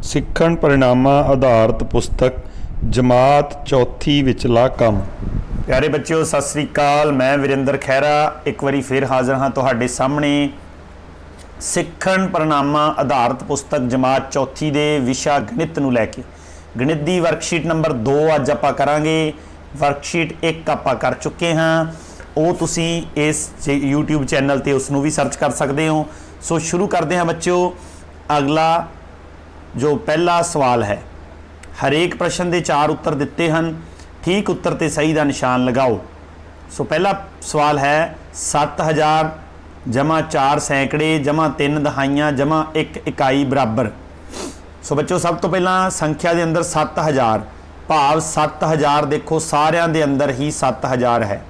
ਸਿੱਖਣ परिणामां आधारित पुस्तक जमात चौथी विचला कम। प्यारे बच्चों सत श्री अकाल। मैं वीरेंद्र खैरा एक बारी फिर हाज़र हाँ तुहाडे सामने सिੱਖਣ परिणामां आधारित पुस्तक जमात चौथी दे विशा गणित नूं लैके गणित की वर्कशीट नंबर 2 अज आपां करांगे। वर्कशीट 1 आपां कर चुके हाँ, वो तुसी इस यूट्यूब चैनल ते उसनूं भी सर्च कर सकते हो। सो शुरू करते हैं बच्चों। अगला जो पहला सवाल है, हरेक प्रश्न के 4 उत्तर दिते हैं, ठीक उत्तर ते सही का निशान लगाओ। सो पहला सवाल है 7000 जमा 4 सैकड़े जमा 3 दहाइयाँ जमा 1 इकाई बराबर। सो बच्चों सब तो पहला संख्या के अंदर 7000 भाव 7000 देखो सारिਆਂ ਦੇ अंदर ही 7000 है।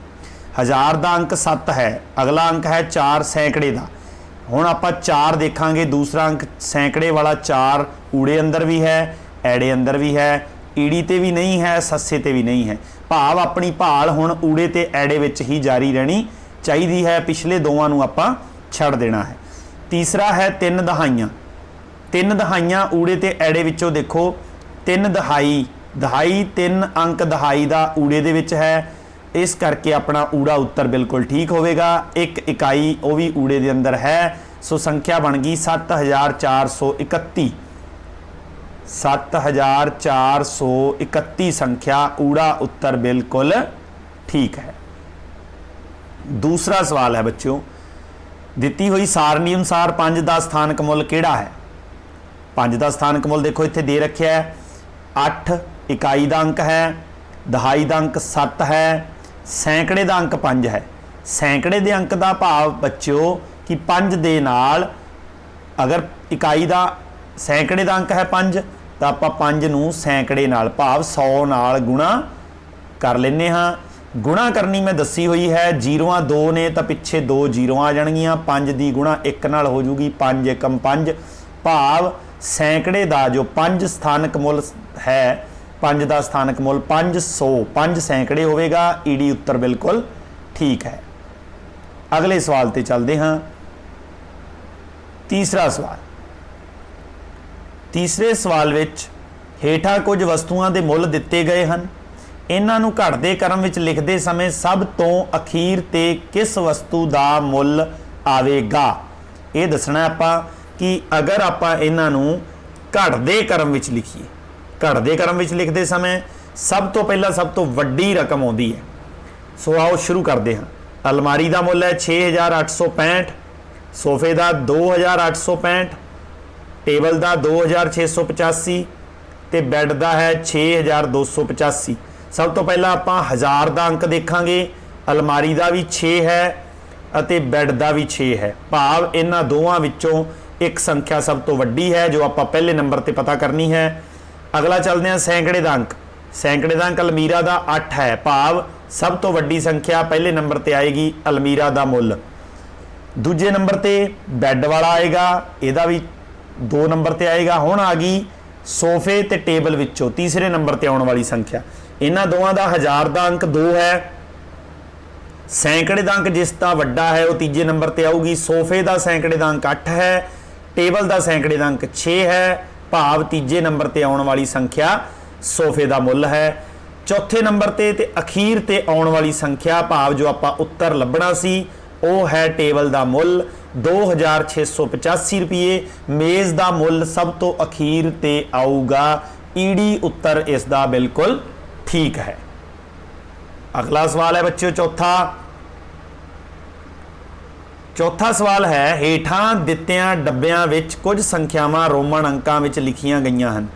1000 का अंक 7 है, अगला अंक है 4 सैकड़े का। हुण आपां 4 देखांगे, दूसरा अंक सैकड़े वाला 4 ऊड़े अंदर भी है, ऐड़े अंदर भी है, ईड़ी ते भी नहीं है, सस्से ते भी नहीं है। भाव अपनी भाल हुण ऊड़े ते ऐड़े विच ही जारी रहनी चाहिए है, पिछले दोवां नूं आपां छड़ देना है। तीसरा है 3 दहाइयाँ। 3 दहाइयाँ ऊड़े ते ऐड़े विचों देखो 3 दहाई, दहाई 3 अंक दहाई दा ऊड़े दे विच है, इस करके अपना ऊड़ा उत्तर बिल्कुल ठीक होवेगा। 1 इकाई वो भी ऊड़े दे अंदर है। सो संख्या बन गई 7431। 7431 संख्या ऊड़ा उत्तर बिल्कुल ठीक है। दूसरा सवाल है बच्चों, दिती हुई सारणी अनुसार 5 का स्थानक मुल किहड़ा है। 5 का स्थानक मुल देखो इत्थे दे रखा है। 8 इकाई का अंक है, दहाई का अंक 7 है, सैकड़े का अंक 5 है। सैकड़े के अंक का भाव बच्चों कि 5 दे नाल अगर इकाई का सैकड़े का अंक है 5 तो आप 5 नूं सैकड़े नाल भाव 100 नाल गुणा कर लेने हाँ। गुणा करनी मैं दसी हुई है, जीरोआं 2 ने तो पिछे 2 जीरोआं आ जाणगियां, 5 की गुणा 1 नाल हो जूगी, 5 एकम 5 भाव सैकड़े का जो 5 स्थानक मुल है, 5 का स्थानक मुल 500, 5 सैकड़े होवेगा। ईडी उत्तर बिल्कुल ठीक है। अगले सवाल ते चलते हाँ। तीसरा सवाल, तीसरे सवाल विच हेठा कुछ वस्तुओं के मुल दिते गए हैं, इन्हां नूं घटदे क्रम विच लिखते समय सब तो अखीर ते किस वस्तु का मुल आवेगा। ये दसना आपां कि अगर आपां इन्हां नूं घटदे क्रम विच लिखीए, घटदे क्रम विच लिखते समय सब तो पहला सब तो वड्डी रकम आउंदी है। सो आओ शुरू करते हैं। अलमारी का मुल है 6865, सोफे का 2865, टेबल का 2685 तो बैड का है 6285। सब तो पहला आप 1000 का अंक देखांगे, अलमारी का भी 6 है अते बैड का भी 6 है, भाव इन्हां दोवां विच्चों एक संख्या सब तो वड्डी है जो आप पहले नंबर पर पता करनी है। अगला चलते हैं सैकड़े का अंक। सैकड़े का अंक अलमीरा का 8 है, भाव सब तो वड्डी संख्या पहले नंबर पर आएगी अलमीरा का मुल। दूजे नंबर पर बैड वाला आएगा, यदा भी 2 नंबर पर आएगा। हुण आ गई सोफे ते टेबल विचों तीसरे नंबर पर आने वाली संख्या। इन्हां दोवां दा 1000 का अंक 2 है, सैकड़े का अंक जिसका वड्डा है वो तीजे नंबर पर आऊगी। सोफे का सैकड़े का अंक 8 है, टेबल का सैकड़े का अंक 6 है, भाव तीजे नंबर पर आने वाली संख्या सोफे का मुल है। चौथे नंबर पर ते अखीर ते आने वाली संख्या भाव जो आप उत्तर लभना सी वो है टेबल का मुल 2685 रुपये। मेज़ का मुल सब तो अखीर ते आऊगा। ईडी उत्तर इसका बिल्कुल ठीक है। अगला सवाल है बच्चों चौथा। चौथा सवाल है हेठां दित्तियां डब्बियां विच कुछ संख्यावां रोमन अंकां विच लिखियां गईयां हैं,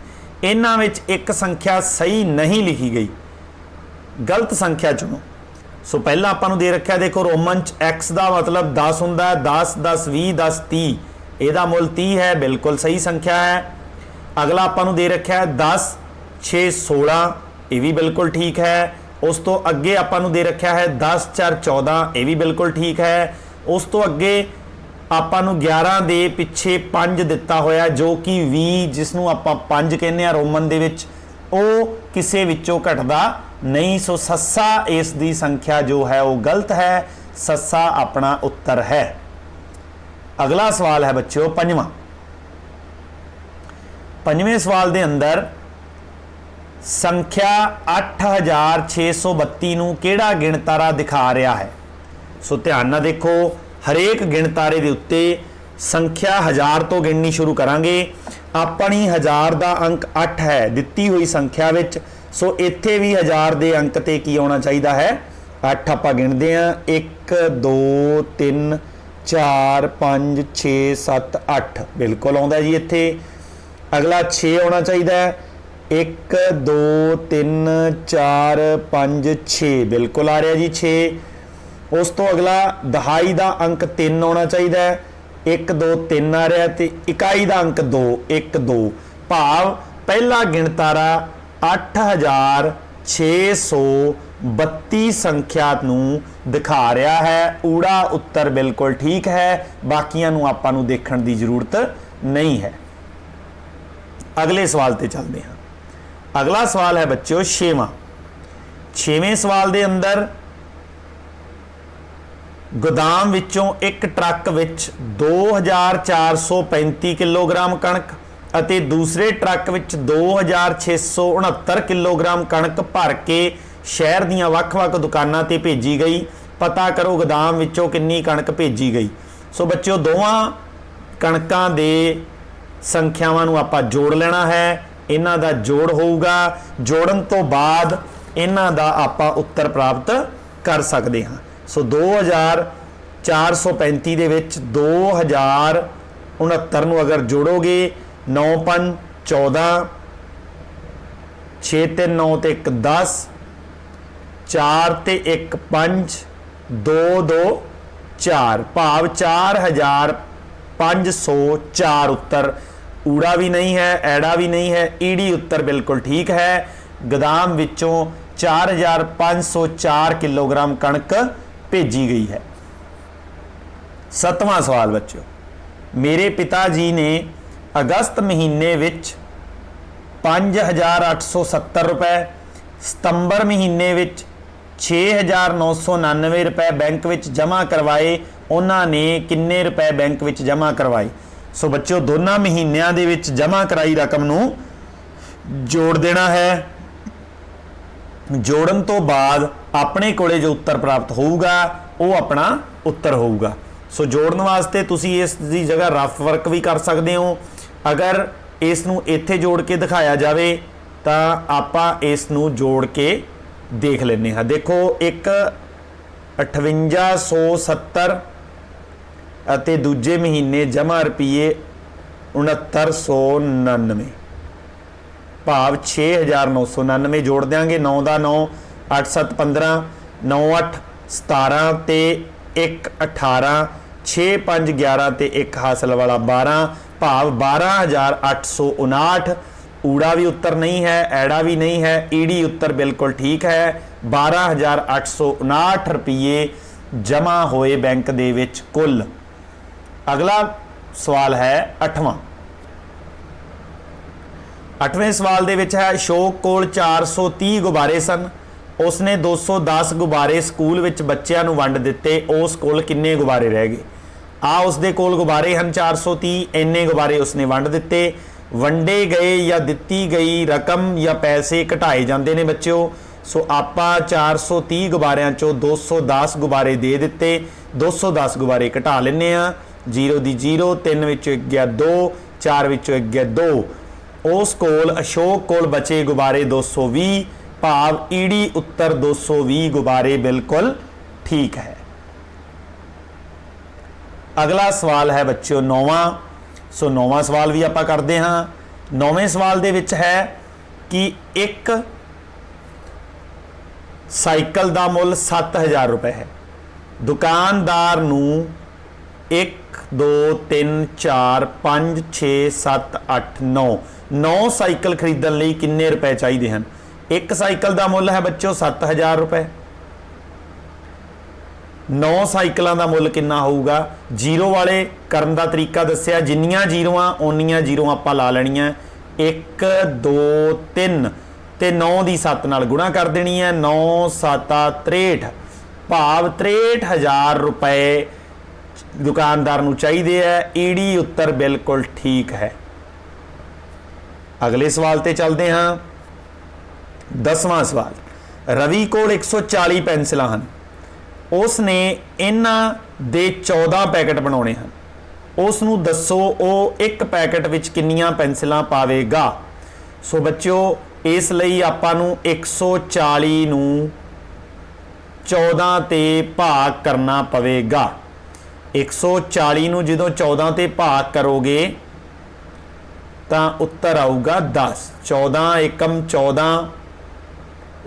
इन्हां विच एक संख्या सही नहीं लिखी गई, गलत संख्या चुनो। सो पहला आपां नूं दे रखा देखो रोमन च एक्स का मतलब 10 हुंदा है, 10 10 20 10 30, इहदा मुल 30 है, बिल्कुल सही संख्या है। अगला आपां नूं दे रखा है 10 6 16, ये भी बिल्कुल ठीक है। उस तो अगे आपां नूं दे रखा है 10 4 14, ये भी बिल्कुल ठीक है। उस तो अगे आपां नूं 11 दे पिछे 5 दिता होया जो कि 20 जिसनूं आपां 5 कहने आ रोमन दे विच, वो किसे विचों घटदा नहीं। सो सस्सा इस दी संख्या जो है वो गलत है, सस्सा अपना उत्तर है। अगला सवाल है बच्चों पंजवां। ਪੰਜਵੇਂ ਸਵਾਲ ਦੇ ਅੰਦਰ ਸੰਖਿਆ 8632 ਨੂੰ ਕਿਹੜਾ ਗਿਣਤਾਰਾ ਦਿਖਾ ਰਿਹਾ ਹੈ। ਸੋ ਧਿਆਨ ਨਾਲ ਦੇਖੋ, ਹਰੇਕ ਗਿਣਤਾਰੇ ਦੇ ਉੱਤੇ ਸੰਖਿਆ 1000 ਤੋਂ ਗਿਣਨੀ ਸ਼ੁਰੂ ਕਰਾਂਗੇ। ਆਪਣੀ 1000 ਦਾ ਅੰਕ 8 ਹੈ ਦਿੱਤੀ ਹੋਈ ਸੰਖਿਆ ਵਿੱਚ, ਸੋ ਇੱਥੇ ਵੀ 1000 ਦੇ ਅੰਕ ਤੇ ਕੀ ਆਉਣਾ ਚਾਹੀਦਾ ਹੈ, 8। ਆਪਾਂ ਗਿਣਦੇ ਹਾਂ 1 2 3 4 5 6 7 8, ਬਿਲਕੁਲ ਆਉਂਦਾ ਜੀ। ਇੱਥੇ ਅਗਲਾ 6 ਆਉਣਾ ਚਾਹੀਦਾ ਹੈ, 1 2 3 4 5 6, ਬਿਲਕੁਲ ਆ ਰਿਹਾ ਜੀ 6। ਉਸ ਤੋਂ ਅਗਲਾ ਦਹਾਈ ਦਾ ਅੰਕ 3 ਆਉਣਾ ਚਾਹੀਦਾ ਹੈ, 1 2 3 ਆ ਰਿਹਾ, ਤੇ ਇਕਾਈ ਦਾ ਅੰਕ 2 1 2, ਭਾਵ ਪਹਿਲਾ ਗਿਣਤਾਰਾ 8632 ਸੰਖਿਆ ਨੂੰ ਦਿਖਾ ਰਿਹਾ ਹੈ। ਊੜਾ ਉੱਤਰ ਬਿਲਕੁਲ ਠੀਕ ਹੈ, ਬਾਕੀਆਂ ਨੂੰ ਆਪਾਂ ਨੂੰ ਦੇਖਣ ਦੀ ਜ਼ਰੂਰਤ ਨਹੀਂ ਹੈ। ਅਗਲੇ ਸਵਾਲ ਤੇ ਚੱਲਦੇ ਹਾਂ। ਅਗਲਾ ਸਵਾਲ ਹੈ ਬੱਚਿਓ 6ਵਾਂ। 6ਵੇਂ ਸਵਾਲ ਦੇ ਅੰਦਰ ਗੋਦਾਮ ਵਿੱਚੋਂ ਇੱਕ ਟਰੱਕ ਵਿੱਚ 2435 ਕਿਲੋਗ੍ਰਾਮ ਕਣਕ ਅਤੇ ਦੂਸਰੇ ਟਰੱਕ ਵਿੱਚ 2669 ਕਿਲੋਗ੍ਰਾਮ ਕਣਕ ਭਰ ਕੇ ਸ਼ਹਿਰ ਦੀਆਂ ਵੱਖ-ਵੱਖ ਦੁਕਾਨਾਂ ਤੇ ਭੇਜੀ ਗਈ। ਪਤਾ ਕਰੋ ਗੋਦਾਮ ਵਿੱਚੋਂ ਕਿੰਨੀ ਕਣਕ ਭੇਜੀ ਗਈ। ਸੋ ਬੱਚਿਓ ਦੋਵਾਂ ਕਣਕਾਂ ਦੇ ਸੰਖਿਆਵਾਂ ਨੂੰ ਆਪਾਂ ਜੋੜ ਲੈਣਾ ਹੈ। ਇਹਨਾਂ ਦਾ ਜੋੜ ਹੋਊਗਾ, ਜੋੜਨ ਤੋਂ ਬਾਅਦ ਇਹਨਾਂ ਦਾ ਆਪਾਂ ਉੱਤਰ ਪ੍ਰਾਪਤ ਕਰ ਸਕਦੇ ਹਾਂ। ਸੋ 2435 ਦੇ ਵਿੱਚ 2069 ਨੂੰ ਅਗਰ ਜੋੜੋਗੇ, 9 5 14, 6 3 9 ਤੇ 1 10, 4 ਤੇ 1 5, 2 2 4, ਭਾਵ 4504 ਉੱਤਰ। ਊੜਾ ਵੀ ਨਹੀਂ ਹੈ, ਐੜਾ ਵੀ ਨਹੀਂ ਹੈ, ਈੜੀ ਉੱਤਰ ਬਿਲਕੁਲ ਠੀਕ ਹੈ। ਗੋਦਾਮ ਵਿੱਚੋਂ 4504 ਕਿਲੋਗ੍ਰਾਮ ਕਣਕ ਭੇਜੀ ਗਈ ਹੈ। 7ਵਾਂ ਸਵਾਲ ਬੱਚਿਓ, ਮੇਰੇ ਪਿਤਾ ਜੀ ਨੇ ਅਗਸਤ ਮਹੀਨੇ ਵਿੱਚ 5870 ਰੁਪਏ, ਸਤੰਬਰ ਮਹੀਨੇ ਵਿੱਚ 6999 ਰੁਪਏ ਬੈਂਕ ਵਿੱਚ ਜਮ੍ਹਾਂ ਕਰਵਾਏ। ਉਹਨਾਂ ਨੇ ਕਿੰਨੇ ਰੁਪਏ ਬੈਂਕ ਵਿੱਚ ਜਮ੍ਹਾਂ ਕਰਵਾਏ। ਸੋ ਬੱਚਿਓ ਦੋਨਾਂ ਮਹੀਨਿਆਂ ਦੇ ਵਿੱਚ ਜਮ੍ਹਾਂ ਕਰਾਈ ਰਕਮ ਨੂੰ ਜੋੜ ਦੇਣਾ ਹੈ। ਜੋੜਨ ਤੋਂ ਬਾਅਦ ਆਪਣੇ ਕੋਲੇ ਜੋ ਉੱਤਰ ਪ੍ਰਾਪਤ ਹੋਊਗਾ ਉਹ ਆਪਣਾ ਉੱਤਰ ਹੋਊਗਾ। ਸੋ ਜੋੜਨ ਵਾਸਤੇ ਤੁਸੀਂ ਇਸ ਦੀ ਜਗ੍ਹਾ ਰਫ ਵਰਕ ਵੀ ਕਰ ਸਕਦੇ ਹੋ। ਅਗਰ ਇਸ ਨੂੰ ਇੱਥੇ ਜੋੜ ਕੇ ਦਿਖਾਇਆ ਜਾਵੇ ਤਾਂ ਆਪਾਂ ਇਸ ਨੂੰ ਜੋੜ ਕੇ ਦੇਖ ਲੈਂਦੇ ਹਾਂ। ਦੇਖੋ, ਇੱਕ 5870 ਅਤੇ ਦੂਜੇ ਮਹੀਨੇ ਜਮ੍ਹਾਂ ਰੁਪਈਏ 6999, ਭਾਵ 6999 ਜੋੜ ਦਿਆਂਗੇ। 9 ਦਾ 9, 8 7 15, 9 8 17 ਤੇ 1 18, 6 5 11 ਤੇ 1 ਹਾਸਲ ਵਾਲਾ 12, ਭਾਵ 12859। ਊੜਾ ਵੀ ਉੱਤਰ ਨਹੀਂ ਹੈ, ਐੜਾ ਵੀ ਨਹੀਂ ਹੈ, ਈੜੀ ਉੱਤਰ ਬਿਲਕੁਲ ਠੀਕ ਹੈ। 12859 ਰੁਪਏ ਜਮ੍ਹਾਂ ਹੋਏ ਬੈਂਕ ਦੇ ਵਿੱਚ ਕੁੱਲ। ਅਗਲਾ ਸਵਾਲ ਹੈ 8ਵਾਂ। 8ਵੇਂ ਸਵਾਲ ਦੇ ਵਿੱਚ ਹੈ, ਅਸ਼ੋਕ ਕੋਲ 430 ਗੁਬਾਰੇ ਸਨ। ਉਸਨੇ 210 ਗੁਬਾਰੇ ਸਕੂਲ ਵਿੱਚ ਬੱਚਿਆਂ ਨੂੰ ਵੰਡ ਦਿੱਤੇ। ਉਸ ਕੋਲ ਕਿੰਨੇ ਗੁਬਾਰੇ ਰਹਿ ਗਏ। ਉਸਦੇ ਕੋਲ ਗੁਬਾਰੇ ਹਨ 430, ਇੰਨੇ ਗੁਬਾਰੇ ਉਸਨੇ ਵੰਡ ਦਿੱਤੇ। ਵੰਡੇ ਗਏ ਜਾਂ ਦਿੱਤੀ ਗਈ ਰਕਮ ਜਾਂ ਪੈਸੇ ਘਟਾਏ ਜਾਂਦੇ ਨੇ ਬੱਚਿਓ। ਸੋ ਆਪਾਂ 430 ਗੁਬਾਰਿਆਂ ਚੋਂ 210 ਗੁਬਾਰੇ ਦੇ ਦਿੱਤੇ, 210 ਗੁਬਾਰੇ ਘਟਾ ਲੈਂਦੇ ਆ। 0 ਦੀ 0, 3 ਵਿੱਚੋਂ 1 ਗਿਆ 2, 4 ਵਿੱਚੋਂ 1 ਗਿਆ 2। ਉਸ ਕੋਲ ਅਸ਼ੋਕ ਕੋਲ ਬਚੇ ਗੁਬਾਰੇ 220, ਭਾਵ ਈੜੀ ਉੱਤਰ 220 ਗੁਬਾਰੇ ਬਿਲਕੁਲ ਠੀਕ ਹੈ। ਅਗਲਾ ਸਵਾਲ ਹੈ ਬੱਚਿਓ 9ਵਾਂ। ਸੋ 9ਵਾਂ ਸਵਾਲ ਵੀ ਆਪਾਂ ਕਰਦੇ ਹਾਂ। 9ਵੇਂ ਸਵਾਲ ਦੇ ਵਿੱਚ ਹੈ ਕਿ ਇੱਕ ਸਾਈਕਲ ਦਾ ਮੁੱਲ 7000 ਰੁਪਏ ਹੈ। ਦੁਕਾਨਦਾਰ ਨੂੰ 1 2 3 4 5 6 7 8 9 ਸਾਈਕਲ ਖਰੀਦਣ ਲਈ ਕਿੰਨੇ ਰੁਪਏ ਚਾਹੀਦੇ ਹਨ। ਇੱਕ ਸਾਈਕਲ ਦਾ ਮੁੱਲ ਹੈ ਬੱਚਿਓ 7000 ਰੁਪਏ। 9 ਸਾਈਕਲਾਂ ਦਾ ਮੁੱਲ ਕਿੰਨਾ ਹੋਊਗਾ। ਜ਼ੀਰੋ ਵਾਲੇ ਕਰਨ ਦਾ ਤਰੀਕਾ ਦੱਸਿਆ, ਜਿੰਨੀਆਂ ਜ਼ੀਰੋਆਂ ਓਨੀਆਂ ਜ਼ੀਰੋ ਆਪਾਂ ਲਾ ਲੈਣੀਆਂ। 1 2 3 ਤੇ 9 ਦੀ 7 ਨਾਲ ਗੁਣਾ ਕਰ ਦੇਣੀ ਹੈ। 9 7 63, ਭਾਵ 63000 ਰੁਪਏ ਦੁਕਾਨਦਾਰ ਨੂੰ ਚਾਹੀਦੇ ਹੈ। ਈੜੀ ਉੱਤਰ ਬਿਲਕੁਲ ਠੀਕ ਹੈ। ਅਗਲੇ ਸਵਾਲ ਤੇ ਚੱਲਦੇ ਹਾਂ। 10ਵਾਂ ਸਵਾਲ, ਰਵੀ ਕੋਲ 140 ਪੈਨਸਿਲਾਂ ਹਨ। ਉਸ ਨੇ ਇਹਨਾਂ ਦੇ 14 ਪੈਕਟ ਬਣਾਉਣੇ ਹਨ। ਉਸ ਨੂੰ ਦੱਸੋ ਉਹ ਇੱਕ ਪੈਕਟ ਵਿੱਚ ਕਿੰਨੀਆਂ ਪੈਨਸਿਲਾਂ ਪਾਵੇਗਾ। ਸੋ ਬੱਚਿਓ, ਇਸ ਲਈ ਆਪਾਂ ਨੂੰ 140 ਨੂੰ 14 ਤੇ ਭਾਗ ਕਰਨਾ ਪਵੇਗਾ। 140 ਨੂੰ ਜਦੋਂ 14 ਤੇ ਭਾਗ ਕਰੋਗੇ ਤਾਂ ਉੱਤਰ ਆਊਗਾ 10। 14 ਏਕਮ 14,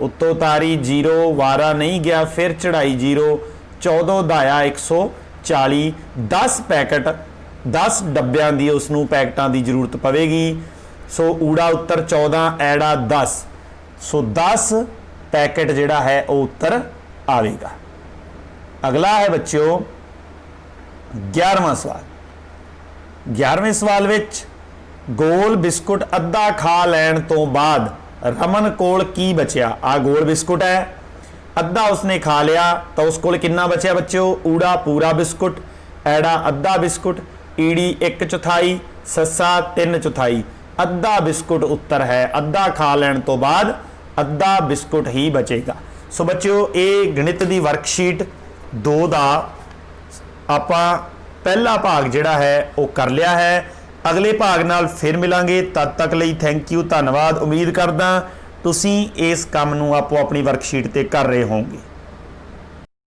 ਉੱਤੋਂ ਤਾਰੀ 0, ਵਾਰਾ ਨਹੀਂ ਗਿਆ, ਫਿਰ ਚੜਾਈ 0, 14 ਦਾਇਆ 140, 10 ਪੈਕਟ 10 ਡੱਬਿਆਂ ਦੀ ਉਸ ਨੂੰ ਪੈਕਟਾਂ ਦੀ ਜ਼ਰੂਰਤ ਪਵੇਗੀ। ਸੋ ਊੜਾ ਉੱਤਰ 14, ਐੜਾ 10। ਸੋ 10 ਪੈਕਟ ਜਿਹੜਾ ਹੈ ਉਹ ਉੱਤਰ ਆਵੇਗਾ। ਅਗਲਾ ਹੈ ਬੱਚਿਓ 11ਵਾਂ ਸਵਾਲ। 11ਵੇਂ ਸਵਾਲ ਵਿੱਚ ਗੋਲ ਬਿਸਕੁਟ ਅੱਧਾ ਖਾ ਲੈਣ ਤੋਂ ਬਾਅਦ ਰਮਨ ਕੋਲ ਕੀ ਬਚਿਆ। ਆ ਗੋਲ ਬਿਸਕੁਟ ਹੈ, ਅੱਧਾ ਉਸਨੇ ਖਾ ਲਿਆ ਤਾਂ ਉਸ ਕੋਲ ਕਿੰਨਾ ਬਚਿਆ ਬੱਚਿਓ। ਊੜਾ ਪੂਰਾ ਬਿਸਕੁਟ, ਐੜਾ ਅੱਧਾ ਬਿਸਕੁਟ, ਈੜੀ 1/4, ਸੱਸਾ 3/4। ਅੱਧਾ ਬਿਸਕੁਟ ਉੱਤਰ ਹੈ। ਅੱਧਾ ਖਾ ਲੈਣ ਤੋਂ ਬਾਅਦ ਅੱਧਾ ਬਿਸਕੁਟ ਹੀ ਬਚੇਗਾ। ਸੋ ਬੱਚਿਓ, ਇਹ ਗਣਿਤ ਦੀ ਵਰਕਸ਼ੀਟ 2 ਦਾ ਆਪਾਂ ਪਹਿਲਾ ਭਾਗ ਜਿਹੜਾ ਹੈ ਉਹ ਕਰ ਲਿਆ ਹੈ। ਅਗਲੇ ਭਾਗ ਨਾਲ ਫਿਰ ਮਿਲਾਂਗੇ। ਤਦ ਤੱਕ ਲਈ ਥੈਂਕ ਯੂ, ਧੰਨਵਾਦ। ਉਮੀਦ ਕਰਦਾ ਤੁਸੀਂ ਇਸ ਕੰਮ ਨੂੰ ਆਪੋ ਆਪਣੀ ਵਰਕਸ਼ੀਟ ਤੇ ਕਰ ਰਹੇ ਹੋਵੋਗੇ।